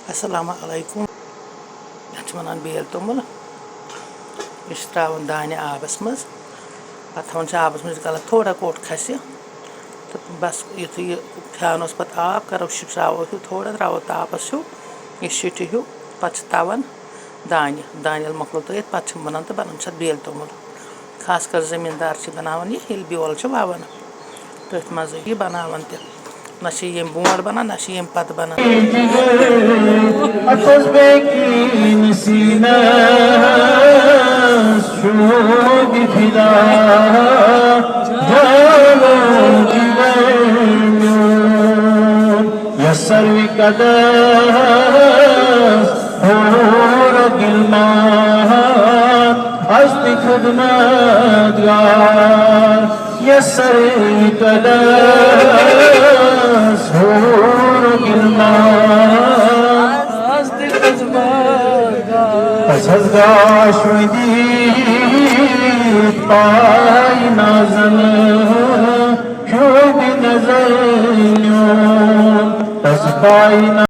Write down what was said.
अस्सलामु अलैकुम वनान बेल तोमुल यह त्रावन दाने आबस मज पे थवन आबस मज गलत थोड़ा कोट खस तो बस यु फ्यानोस पे आब करो शिट्रावो हूँ थोड़ा त्रो तापस हूँ यह शिट हूँ पे तवन दाने दाने मकलो तयत पे बनान तो बनान बेल तोमुल खास कर जमींदार बनावन यह बेल वावन तथ मज यह बनावन त ना ये बोट बनान ना ये पत बनान सर्वी हस्ती खुदमतगार ये सर्वी पाई नाजन क्यों भी नजर पाई